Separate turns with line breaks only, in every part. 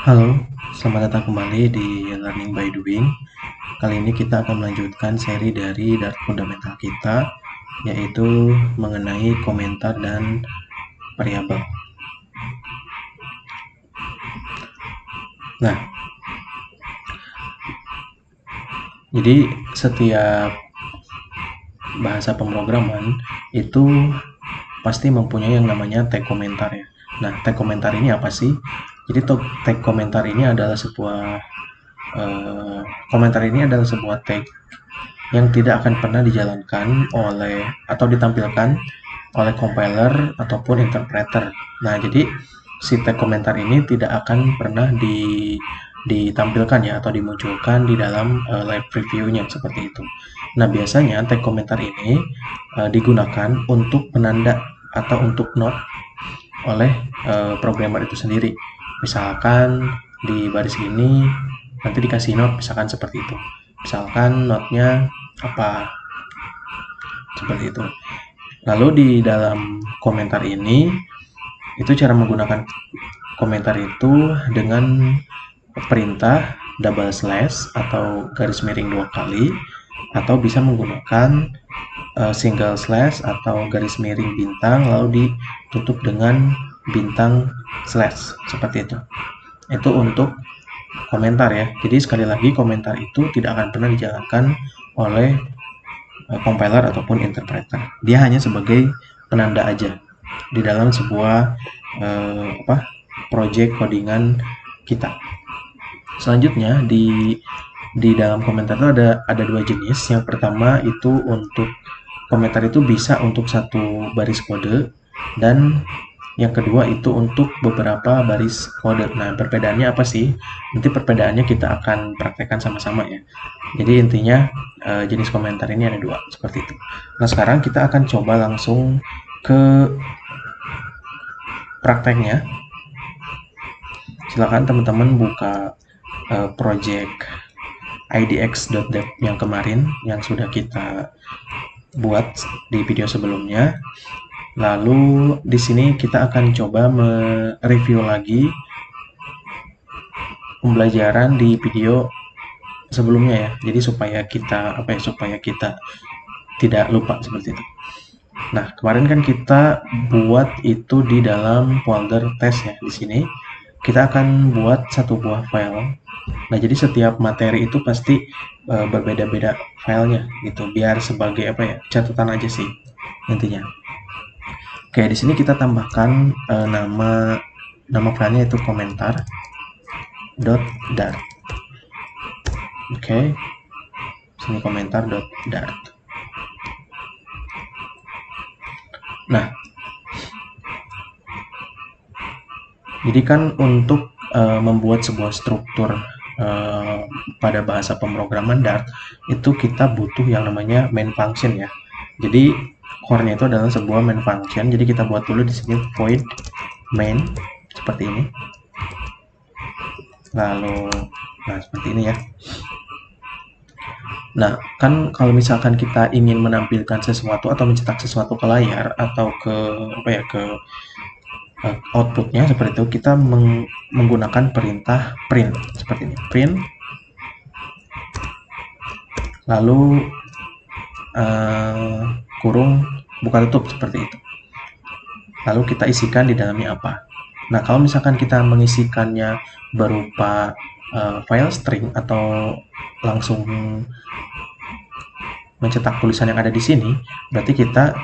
Halo, selamat datang kembali di Learning by Doing. Kali ini kita akan melanjutkan seri dari Dart Fundamental kita, yaitu mengenai komentar dan variabel. Nah, jadi setiap bahasa pemrograman itu pasti mempunyai yang namanya tag komentar ya. Nah, tag komentar ini apa sih? Jadi tag komentar ini adalah sebuah tag yang tidak akan pernah dijalankan oleh atau ditampilkan oleh compiler ataupun interpreter. Nah, jadi si tag komentar ini tidak akan pernah ditampilkan ya atau dimunculkan di dalam live preview-nya seperti itu. Nah, biasanya tag komentar ini digunakan untuk penanda atau untuk note oleh programmer itu sendiri. Misalkan di baris ini nanti dikasih note misalkan seperti itu. Misalkan note-nya apa seperti itu. Lalu di dalam komentar ini itu cara menggunakan komentar itu dengan perintah double slash atau garis miring 2 kali, atau bisa menggunakan single slash atau garis miring bintang lalu ditutup dengan bintang slash seperti itu. Itu untuk komentar ya. Jadi sekali lagi komentar itu tidak akan pernah dijalankan oleh compiler ataupun interpreter. Dia hanya sebagai penanda aja di dalam sebuah project codingan kita. Selanjutnya di dalam komentar itu ada dua jenis. Yang pertama itu untuk komentar itu bisa untuk satu baris kode, dan yang kedua itu untuk beberapa baris kode. Nah, perbedaannya apa sih? Nanti perbedaannya kita akan praktekkan sama-sama ya. Jadi intinya jenis komentar ini ada dua, seperti itu. Nah, sekarang kita akan coba langsung ke prakteknya. Silakan teman-teman buka project idx.dev yang kemarin yang sudah kita buat di video sebelumnya. Lalu di sini kita akan coba mereview lagi pembelajaran di video sebelumnya ya. Jadi supaya kita tidak lupa seperti itu. Nah, kemarin kan kita buat itu di dalam folder test ya. Di sini kita akan buat satu buah file. Nah, jadi setiap materi itu pasti berbeda-beda filenya gitu. Biar sebagai catatan aja sih intinya. Oke, di sini kita tambahkan nama filenya itu komentar.dart. Oke, sini komentar.dart. Nah, jadi kan untuk membuat sebuah struktur pada bahasa pemrograman Dart itu kita butuh yang namanya main function ya. Jadi core-nya itu adalah sebuah main function. Jadi kita buat dulu di sini void main seperti ini. Lalu nah seperti ini ya. Nah, kan kalau misalkan kita ingin menampilkan sesuatu atau mencetak sesuatu ke layar atau ke outputnya seperti itu, kita menggunakan perintah print seperti ini. Print lalu kurung buka tutup seperti itu. Lalu kita isikan di dalamnya apa. Nah, kalau misalkan kita mengisikannya berupa file string atau langsung mencetak tulisan yang ada di sini, berarti kita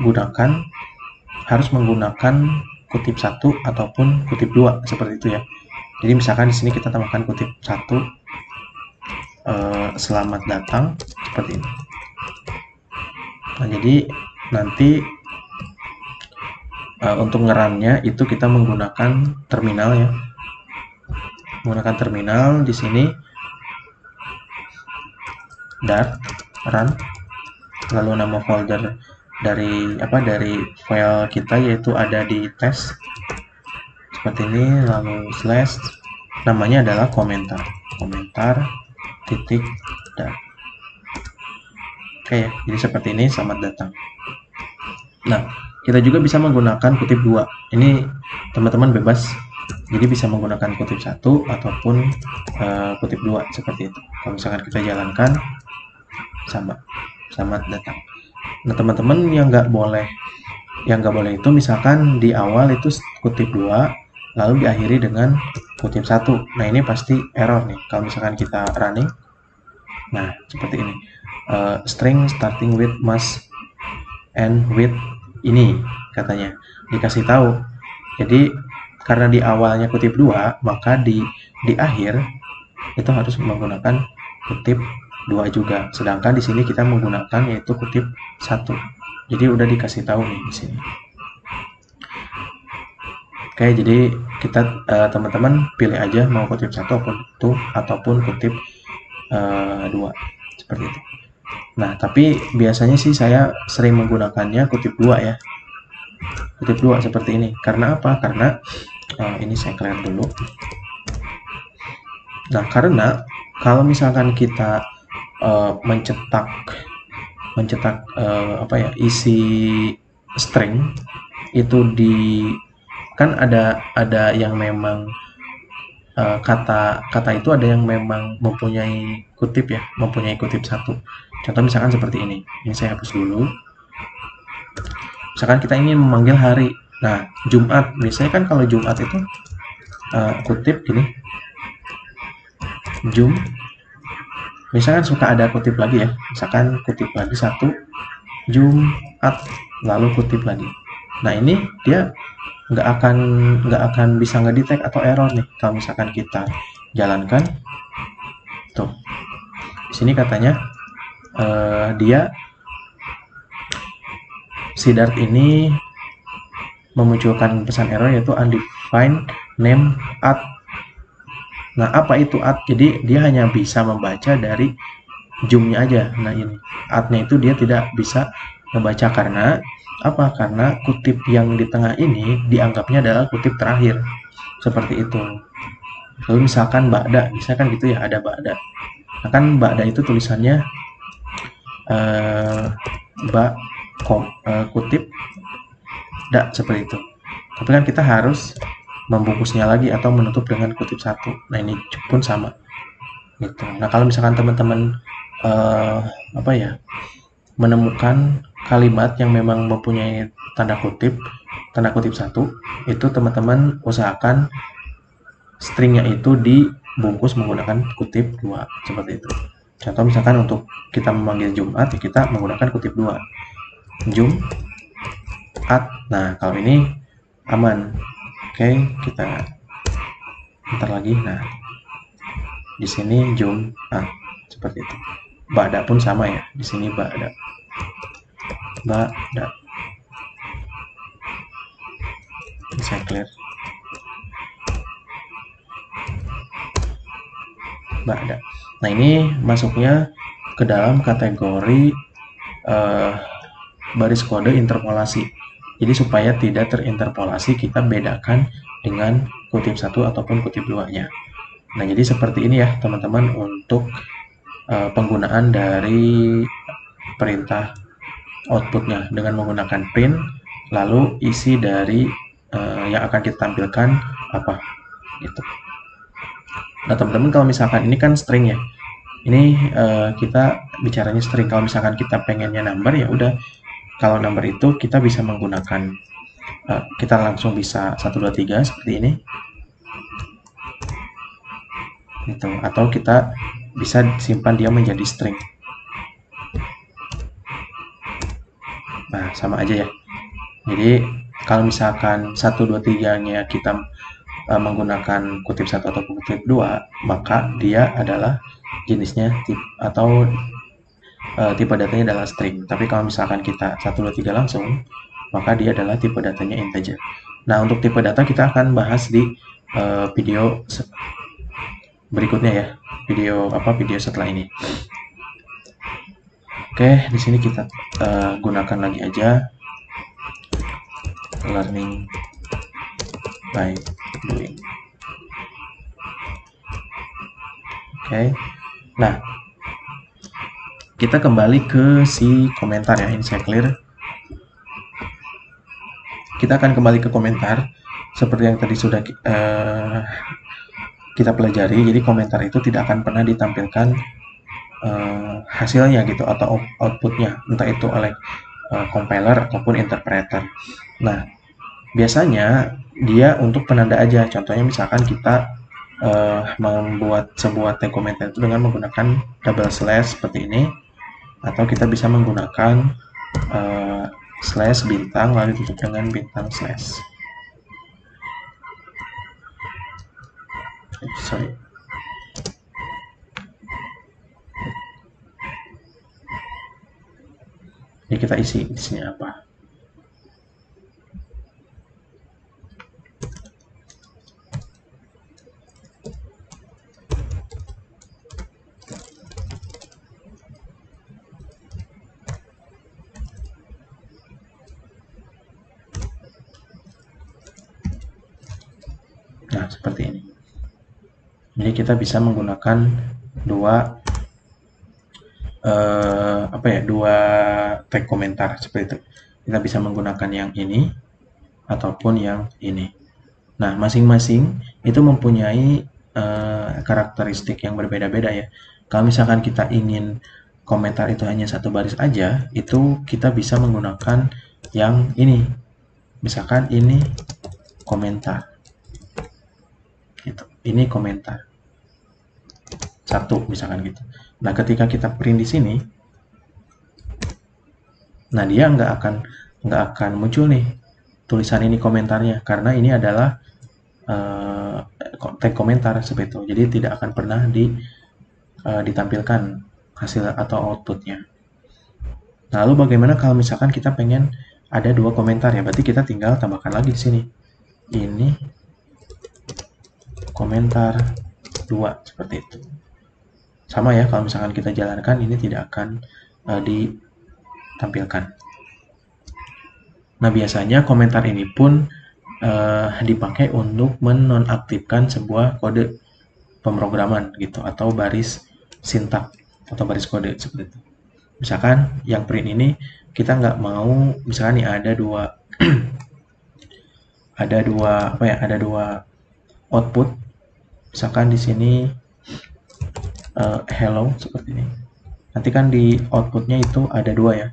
harus menggunakan kutip 1 ataupun kutip 2 seperti itu ya. Jadi misalkan di sini kita tambahkan kutip 1, selamat datang seperti ini. Nah, jadi nanti untuk ngerunnya itu kita menggunakan terminal ya. Menggunakan terminal di sini dart run, lalu nama folder dari file kita yaitu ada di test seperti ini, lalu slash namanya adalah komentar titik dart. Oke ya, jadi seperti ini, selamat datang. Nah, kita juga bisa menggunakan kutip 2. Ini teman-teman bebas Jadi bisa menggunakan kutip 1 ataupun kutip 2 seperti itu. Kalau misalkan kita jalankan sama selamat datang. Nah, teman-teman yang nggak boleh itu misalkan di awal itu kutip 2 lalu diakhiri dengan kutip 1. Nah, ini pasti error nih kalau misalkan kita running. Nah, seperti ini. String starting with must end with ini katanya dikasih tahu. Jadi karena di awalnya kutip 2, maka di akhir itu harus menggunakan kutip 2 juga. Sedangkan di sini kita menggunakan yaitu kutip 1. Jadi udah dikasih tahu nih di sini. Oke, jadi kita teman-teman pilih aja mau kutip 1 ataupun kutip 2 seperti itu. Nah, tapi biasanya sih saya sering menggunakannya kutip 2 ya. Kutip 2 seperti ini. Karena apa? Karena ini saya clear dulu. Nah, karena kalau misalkan kita mencetak isi string itu kan ada yang memang kata itu ada yang memang mempunyai kutip 1. Contoh misalkan seperti ini. Ini saya hapus dulu. Misalkan kita ingin memanggil hari. Nah, Jumat. Biasanya kan kalau Jumat itu kutip gini. Misalkan suka ada kutip lagi ya. Misalkan kutip lagi 1 Jumat lalu kutip lagi. Nah, ini dia nggak akan bisa ngedetect atau error nih kalau misalkan kita jalankan. Tuh. Di sini katanya dia si Dart ini memunculkan pesan error yaitu undefined name at. Nah, apa itu at? Jadi dia hanya bisa membaca dari jumnya aja. Nah, ini at-nya itu dia tidak bisa membaca karena apa? Karena kutip yang di tengah ini dianggapnya adalah kutip terakhir. Seperti itu. Lalu misalkan ba'da, misalkan gitu ya, ada ba'da. Nah, kan ba'da itu tulisannya kutip da seperti itu. Tapi kan kita harus membungkusnya lagi atau menutup dengan kutip 1. Nah, ini pun sama gitu. Nah, kalau misalkan teman-teman menemukan kalimat yang memang mempunyai tanda kutip 1, itu teman-teman usahakan stringnya itu dibungkus menggunakan kutip 2 seperti itu. Contoh misalkan untuk kita memanggil Jumat, ya kita menggunakan kutip 2. Jumat. Nah, kalau ini aman. Oke, kita bentar lagi. Nah, di sini Jumat seperti itu. Ba'da pun sama ya. Di sini ba'da. Ini saya clear. Ba'da. Nah, ini masuknya ke dalam kategori baris kode interpolasi. Jadi supaya tidak terinterpolasi, kita bedakan dengan kutip 1 ataupun kutip 2-nya. Nah, jadi seperti ini ya teman-teman untuk penggunaan dari perintah outputnya dengan menggunakan print, lalu isi dari yang akan kita tampilkan apa gitu. Nah, teman-teman kalau misalkan ini kan string ya, ini kita bicaranya string. Kalau misalkan kita pengennya number, ya udah, kalau number itu kita bisa menggunakan kita langsung bisa 1, 2, 3 seperti ini gitu, atau kita bisa simpan dia menjadi string. Nah, sama aja ya. Jadi kalau misalkan 1, 2, 3-nya kita menggunakan kutip 1 atau kutip 2, maka dia adalah jenisnya atau tipe datanya adalah string. Tapi kalau misalkan kita 1, 2, 3 langsung, maka dia adalah tipe datanya integer. Nah, untuk tipe data kita akan bahas di video berikutnya ya. Video setelah ini. Oke, di sini kita gunakan lagi aja learning by doing. Oke. Nah, kita kembali ke si komentar ya. Ini saya clear. Kita akan kembali ke komentar. seperti yang tadi sudah kita pelajari, jadi komentar itu tidak akan pernah ditampilkan hasilnya gitu atau outputnya, entah itu oleh compiler ataupun interpreter. Nah, biasanya dia untuk penanda aja. Contohnya misalkan kita membuat sebuah tag komentar itu dengan menggunakan double slash seperti ini, atau kita bisa menggunakan slash bintang lalu tutup dengan bintang slash. Sorry. Jadi kita isi di sini apa. Nah, seperti ini. Jadi kita bisa menggunakan dua dua tag komentar seperti itu. Kita bisa menggunakan yang ini ataupun yang ini. Nah, masing-masing itu mempunyai karakteristik yang berbeda-beda ya. Kalau misalkan kita ingin komentar itu hanya satu baris aja, itu kita bisa menggunakan yang ini. Misalkan ini komentar. Gitu. Ini komentar. Satu misalkan gitu. Nah, ketika kita print di sini, nah dia nggak akan muncul nih tulisan ini komentarnya, karena ini adalah tag komentar seperti itu. Jadi tidak akan pernah ditampilkan hasil atau outputnya. Nah, lalu bagaimana kalau misalkan kita pengen ada dua komentar ya? Berarti kita tinggal tambahkan lagi di sini. Ini komentar 2 seperti itu. Sama ya, kalau misalkan kita jalankan ini tidak akan ditampilkan. Nah, biasanya komentar ini pun dipakai untuk menonaktifkan sebuah kode pemrograman gitu, atau baris sintak atau baris kode seperti itu. Misalkan yang print ini kita nggak mau, misalkan nih ada dua ada dua output. Misalkan di sini hello seperti ini. Nanti kan di outputnya itu ada dua ya,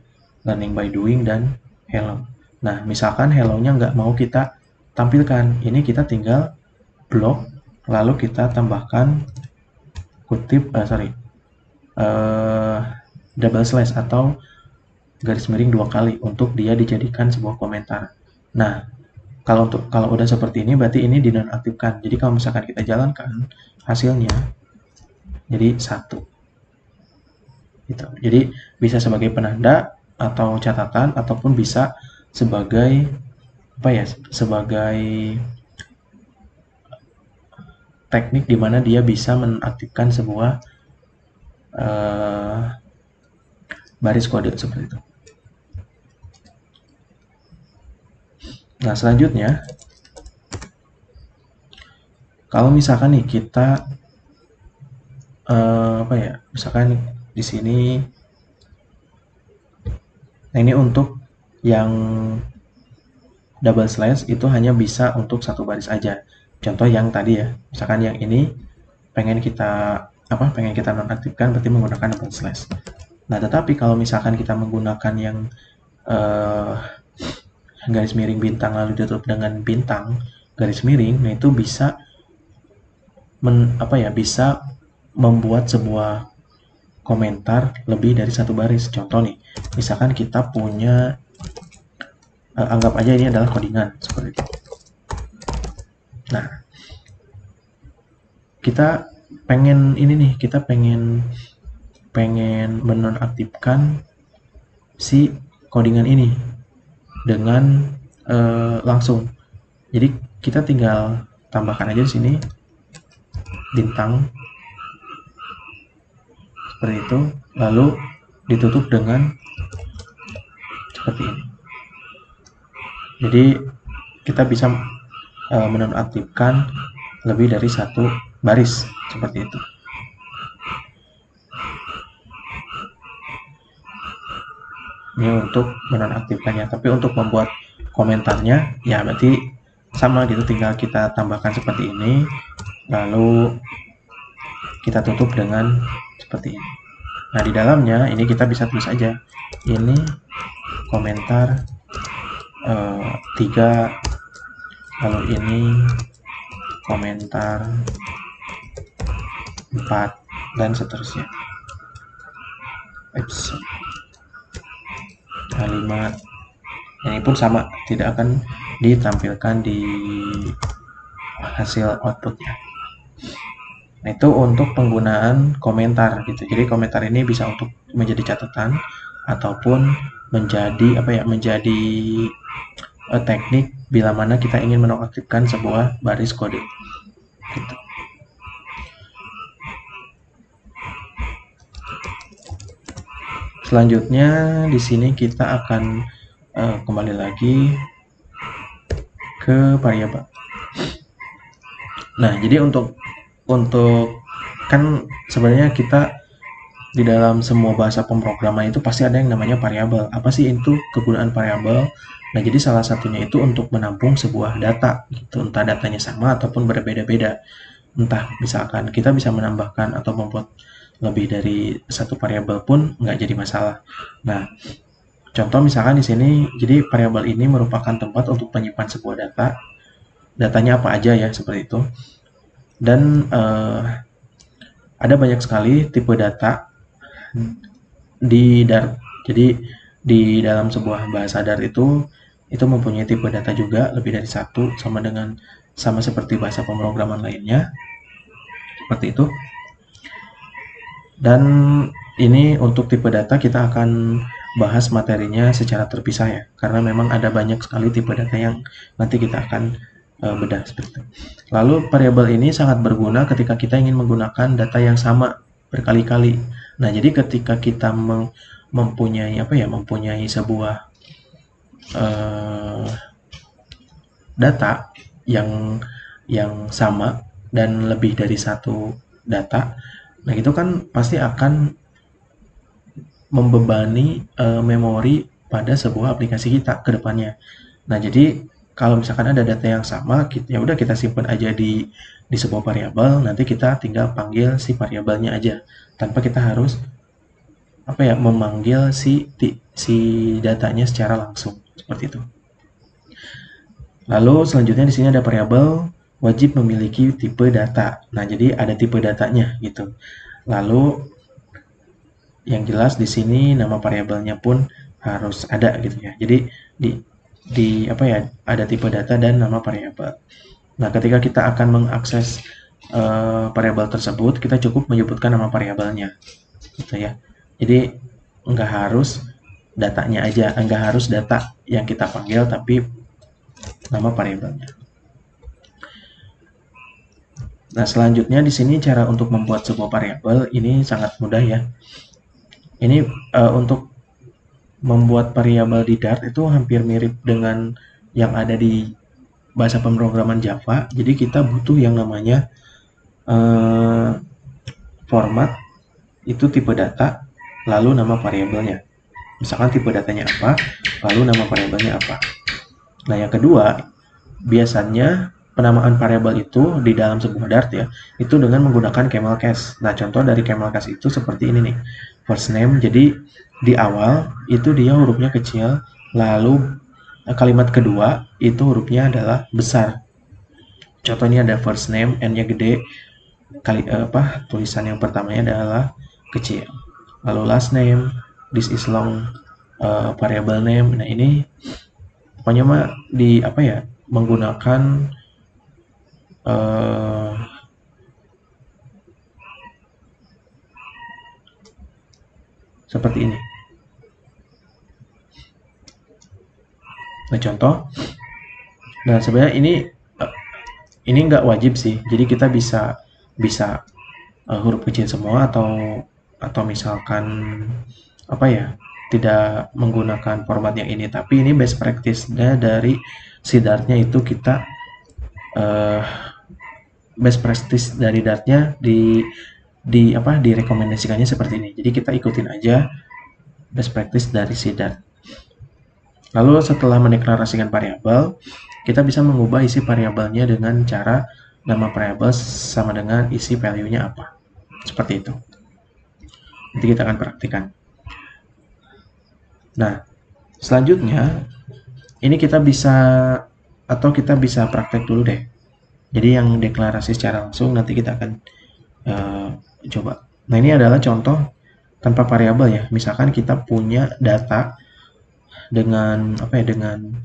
learning by doing dan hello. Nah, misalkan hello-nya nggak mau kita tampilkan, ini kita tinggal blok, lalu kita tambahkan kutip, double slash atau garis miring 2 kali untuk dia dijadikan sebuah komentar. Nah, kalau udah seperti ini, berarti ini dinonaktifkan. Jadi kalau misalkan kita jalankan hasilnya, jadi 1. Gitu. Jadi bisa sebagai penanda atau catatan, ataupun bisa sebagai sebagai teknik di mana dia bisa menaktifkan sebuah baris kode seperti itu. Nah, selanjutnya kalau misalkan nih kita misalkan di sini, nah ini untuk yang double slash itu hanya bisa untuk satu baris aja. Contoh yang tadi ya, misalkan yang ini pengen kita nonaktifkan, berarti menggunakan double slash. Nah, tetapi kalau misalkan kita menggunakan yang garis miring bintang lalu ditutup dengan bintang garis miring, nah itu bisa bisa membuat sebuah komentar lebih dari satu baris. Contoh nih, misalkan kita punya anggap aja ini adalah codingan seperti itu. Nah, kita pengen ini nih, kita pengen menonaktifkan si codingan ini dengan langsung. Jadi kita tinggal tambahkan aja di sini bintang seperti itu, lalu ditutup dengan seperti ini. Jadi kita bisa menonaktifkan lebih dari satu baris seperti itu. Ini untuk menonaktifkannya, tapi untuk membuat komentarnya ya berarti sama gitu, tinggal kita tambahkan seperti ini, lalu kita tutup dengan seperti ini. Nah, di dalamnya ini kita bisa tulis aja, ini komentar 3, lalu ini komentar 4, dan seterusnya. Kalimat ini pun sama, tidak akan ditampilkan di hasil outputnya. Nah, itu untuk penggunaan komentar gitu. Jadi komentar ini bisa untuk menjadi catatan ataupun menjadi menjadi teknik bila mana kita ingin menonaktifkan sebuah baris kode gitu. Selanjutnya di sini kita akan kembali lagi ke variabel. Nah, jadi untuk kan sebenarnya kita di dalam semua bahasa pemrograman itu pasti ada yang namanya variabel. Apa sih itu kegunaan variabel? Nah, jadi salah satunya itu untuk menampung sebuah data gitu, entah datanya sama ataupun berbeda-beda. Entah misalkan kita bisa menambahkan atau membuat lebih dari satu variabel pun nggak jadi masalah. Nah, contoh misalkan di sini, jadi variabel ini merupakan tempat untuk menyimpan sebuah data. Datanya apa aja ya, seperti itu. Dan ada banyak sekali tipe data di Dart. Jadi di dalam sebuah bahasa Dart itu mempunyai tipe data juga lebih dari satu, sama seperti bahasa pemrograman lainnya. Seperti itu. Dan ini untuk tipe data kita akan bahas materinya secara terpisah ya, karena memang ada banyak sekali tipe data yang nanti kita akan bedah seperti itu. Lalu variabel ini sangat berguna ketika kita ingin menggunakan data yang sama berkali-kali. Nah, jadi ketika kita mempunyai sebuah data yang sama dan lebih dari satu data, nah itu kan pasti akan membebani memori pada sebuah aplikasi kita ke depannya. Nah, jadi kalau misalkan ada data yang sama, ya udah kita simpan aja di sebuah variabel, nanti kita tinggal panggil si variabelnya aja tanpa kita harus memanggil si datanya secara langsung, seperti itu. Lalu selanjutnya di sini ada variabel wajib memiliki tipe data. Nah, jadi ada tipe datanya gitu. Lalu yang jelas di sini nama variabelnya pun harus ada gitu ya. Jadi ada tipe data dan nama variabel. Nah, ketika kita akan mengakses variabel tersebut, kita cukup menyebutkan nama variabelnya gitu ya. Jadi nggak harus datanya aja, nggak harus data yang kita panggil, tapi nama variabelnya. Nah, selanjutnya di sini cara untuk membuat sebuah variabel ini sangat mudah ya. Ini untuk membuat variabel di Dart itu hampir mirip dengan yang ada di bahasa pemrograman Java. Jadi kita butuh yang namanya format, itu tipe data, lalu nama variabelnya. Misalkan tipe datanya apa, lalu nama variabelnya apa. Nah, yang kedua, biasanya penamaan variabel itu di dalam sebuah Dart ya, itu dengan menggunakan camel case. Nah, contoh dari camel case itu seperti ini nih. First name, jadi di awal itu dia hurufnya kecil, lalu kalimat kedua itu hurufnya adalah besar. Contoh ini ada first name, N-nya gede, tulisan yang pertamanya adalah kecil. Lalu last name, this is long variable name. Nah, ini pokoknya mah menggunakan seperti ini. Nah, contoh. Nah, sebenarnya ini nggak wajib sih. Jadi kita bisa huruf kecil semua atau misalkan tidak menggunakan format yang ini. Tapi ini best practice-nya dari si Dart-nya itu kita best practice dari Dart-nya direkomendasikannya seperti ini. Jadi kita ikutin aja best practice dari si Dart. Lalu setelah mendeklarasikan variabel, kita bisa mengubah isi variabelnya dengan cara nama variabel sama dengan isi value-nya apa. Seperti itu. Nanti kita akan praktikkan. Nah, selanjutnya ini kita bisa praktek dulu deh. Jadi yang deklarasi secara langsung nanti kita akan coba. Nah, ini adalah contoh tanpa variabel ya. Misalkan kita punya data dengan dengan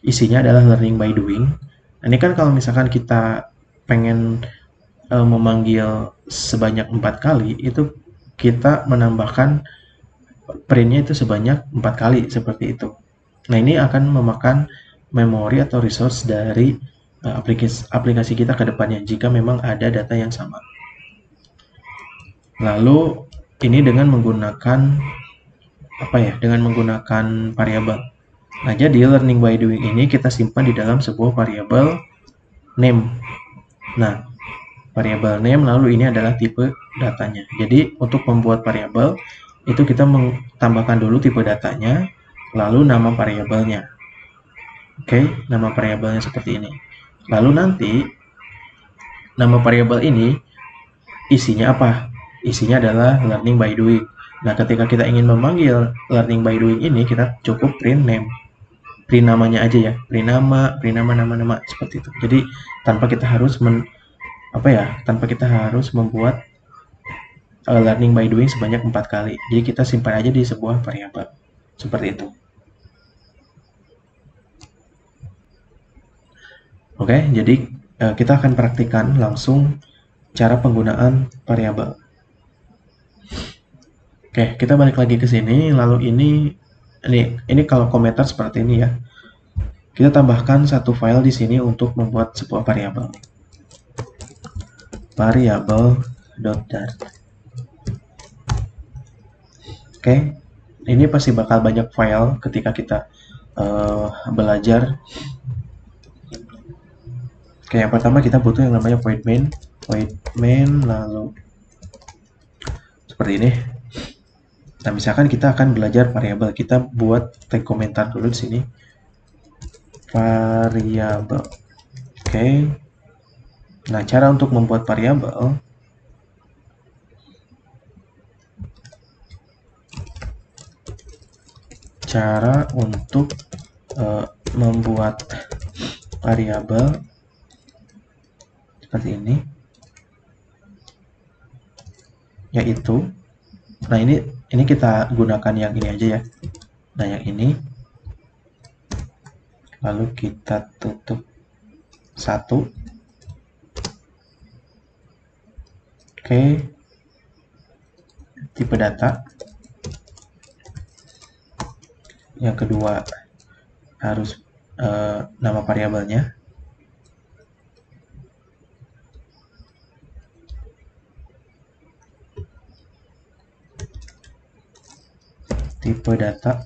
isinya adalah learning by doing. Nah, ini kan kalau misalkan kita pengen memanggil sebanyak 4 kali, itu kita menambahkan printnya itu sebanyak 4 kali seperti itu. Nah, ini akan memakan memori atau resource dari aplikasi kita ke depannya jika memang ada data yang sama. Lalu ini dengan menggunakan dengan menggunakan variabel. Nah, jadi learning by doing ini kita simpan di dalam sebuah variabel name. Nah, variabel name lalu ini adalah tipe datanya. Jadi untuk membuat variabel itu kita tambahkan dulu tipe datanya, lalu nama variabelnya. Oke, nama variabelnya seperti ini. Lalu nanti nama variabel ini isinya apa? Isinya adalah learning by doing. Nah, ketika kita ingin memanggil learning by doing ini, kita cukup print name. Print namanya aja ya. Print nama, nama seperti itu. Jadi tanpa kita harus tanpa kita harus membuat learning by doing sebanyak 4 kali. Jadi kita simpan aja di sebuah variabel. Seperti itu. Oke, jadi kita akan praktikkan langsung cara penggunaan variabel. Oke, kita balik lagi ke sini. Lalu ini kalau komentar seperti ini ya. Kita tambahkan satu file di sini untuk membuat sebuah variabel. Variabel.dart. Oke, ini pasti bakal banyak file ketika kita belajar. Oke, yang pertama kita butuh yang namanya void main, lalu seperti ini. Nah, misalkan kita akan belajar variabel, kita buat tag komentar dulu di sini. Variabel. Oke. Nah, cara untuk membuat variabel membuat variabel seperti ini, yaitu nah ini kita gunakan yang ini aja ya. Nah, yang ini lalu kita tutup 1. Oke, tipe data. Yang kedua harus nama variabelnya. Tipe data,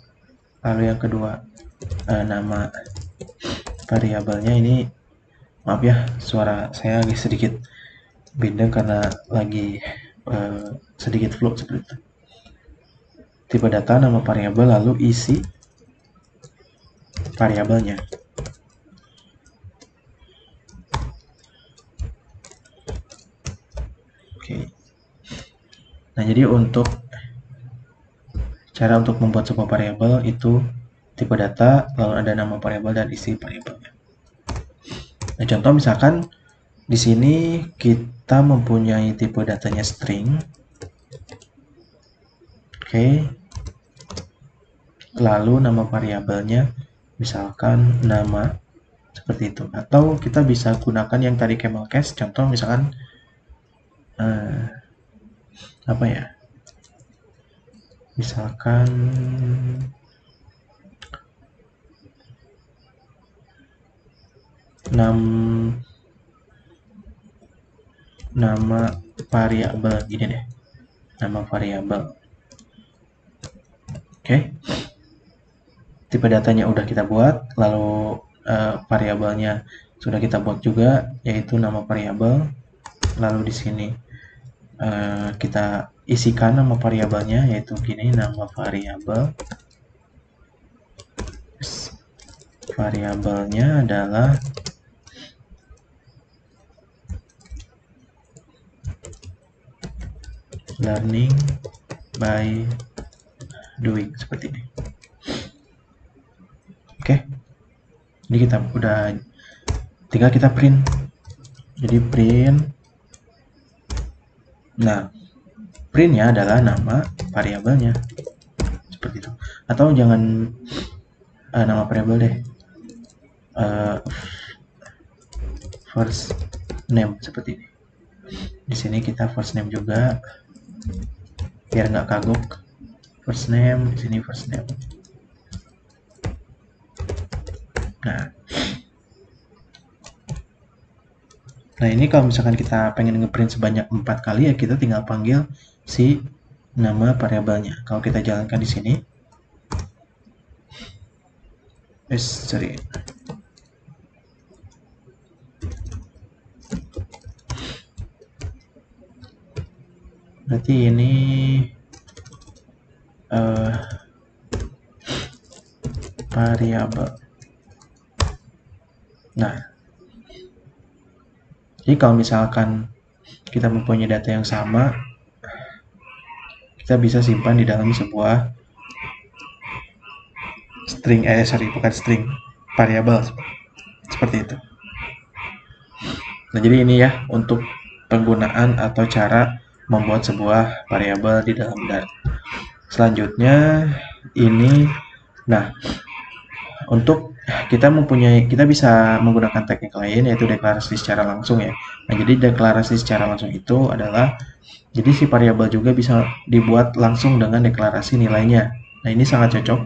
lalu yang kedua nama variabelnya. Ini maaf ya, suara saya lagi sedikit bindeng karena lagi sedikit flu seperti itu. Tipe data, nama variabel, lalu isi variabelnya. Oke. Nah, jadi cara untuk membuat sebuah variabel itu tipe data, lalu ada nama variabel dan isi variabelnya. Nah, contoh misalkan di sini kita mempunyai tipe datanya string. Oke. Lalu nama variabelnya misalkan nama, seperti itu. Atau kita bisa gunakan yang tadi camel case, contoh misalkan misalkan nama variabel gini deh, nama variabel. Oke. Tipe datanya udah kita buat, lalu variabelnya sudah kita buat juga, yaitu nama variabel. Lalu di sini kita isikan nama variabelnya, yaitu gini, nama variabel. variabelnya adalah learning by doing, seperti ini. Oke, ini kita udah, tinggal kita print. Jadi print, nah printnya adalah nama variabelnya, seperti itu. Atau jangan nama variabel deh, first name, seperti ini. Di sini kita first name juga, biar nggak kagok. First name, di sini first name. Nah ini kalau misalkan kita pengen ngeprint sebanyak 4 kali, ya kita tinggal panggil si nama variabelnya. Kalau kita jalankan di sini, berarti ini variabel. Nah, jadi kalau misalkan kita mempunyai data yang sama, kita bisa simpan di dalam sebuah string, bukan string, variabel, seperti itu. Nah, jadi ini ya untuk penggunaan atau cara membuat sebuah variabel di dalam Dart. Selanjutnya ini, nah untuk kita bisa menggunakan teknik lain, yaitu deklarasi secara langsung ya. Nah, jadi deklarasi secara langsung itu adalah, jadi si variabel juga bisa dibuat langsung dengan deklarasi nilainya. Nah, ini sangat cocok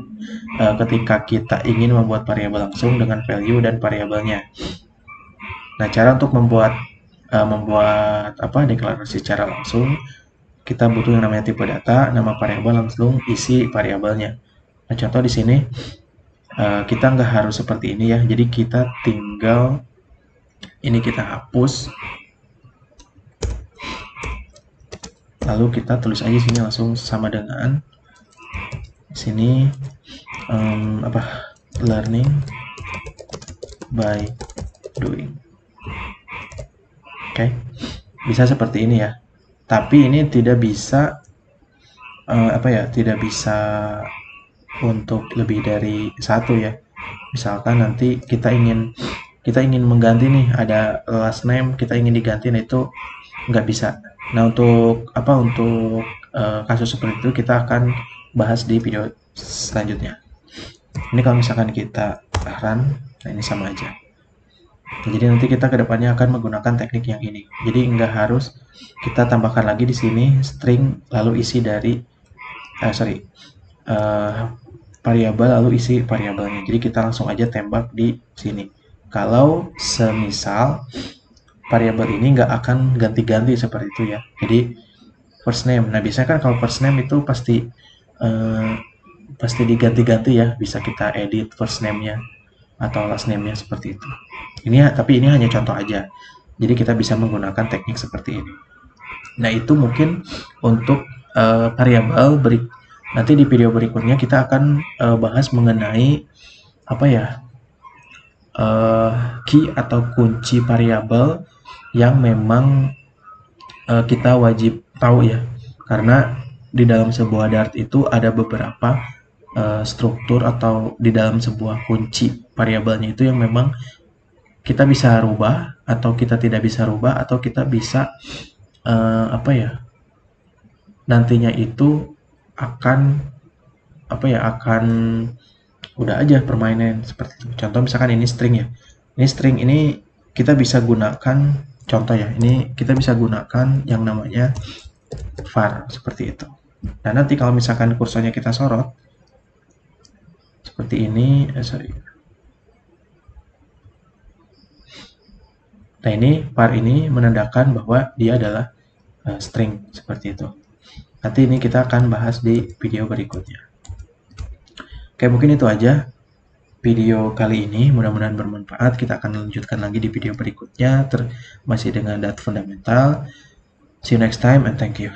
ketika kita ingin membuat variabel langsung dengan value dan variabelnya. Nah, cara untuk membuat deklarasi secara langsung, kita butuh yang namanya tipe data, nama variabel, langsung isi variabelnya. Nah, contoh di sini kita nggak harus seperti ini ya. Jadi kita tinggal ini kita hapus, lalu kita tulis aja sini langsung sama dengan sini learning by doing. Oke, bisa seperti ini ya. Tapi ini tidak bisa tidak bisa untuk lebih dari satu ya. Misalkan nanti kita ingin mengganti nih, ada last name kita ingin diganti, nah itu nggak bisa. Nah, untuk kasus seperti itu kita akan bahas di video selanjutnya. Ini kalau misalkan kita run, nah ini sama aja. Nah, jadi nanti kita kedepannya akan menggunakan teknik yang ini. Jadi nggak harus kita tambahkan lagi di sini string lalu isi dari variabel lalu isi variabelnya. Jadi kita langsung aja tembak di sini. Kalau semisal variabel ini nggak akan ganti-ganti seperti itu ya. Jadi first name. Nah, biasanya kan kalau first name itu pasti diganti-ganti ya. Bisa kita edit first name-nya atau last name-nya seperti itu. Tapi ini hanya contoh aja. Jadi kita bisa menggunakan teknik seperti ini. Nah, itu mungkin untuk variabel. Nanti di video berikutnya kita akan bahas mengenai key atau kunci variabel yang memang kita wajib tahu ya, karena di dalam sebuah Dart itu ada beberapa struktur atau di dalam sebuah kunci variabelnya itu yang memang kita bisa rubah atau kita tidak bisa rubah, atau kita bisa nantinya itu akan udah aja permainan seperti itu. Contoh misalkan ini string ya. Ini string ini kita bisa gunakan, contoh ya, ini kita bisa gunakan yang namanya var seperti itu. Nah, nanti kalau misalkan kursornya kita sorot seperti ini, nah ini var ini menandakan bahwa dia adalah string seperti itu. Nanti ini kita akan bahas di video berikutnya. Oke, mungkin itu aja video kali ini. Mudah-mudahan bermanfaat. Kita akan lanjutkan lagi di video berikutnya masih dengan Dart fundamental. See you next time and thank you.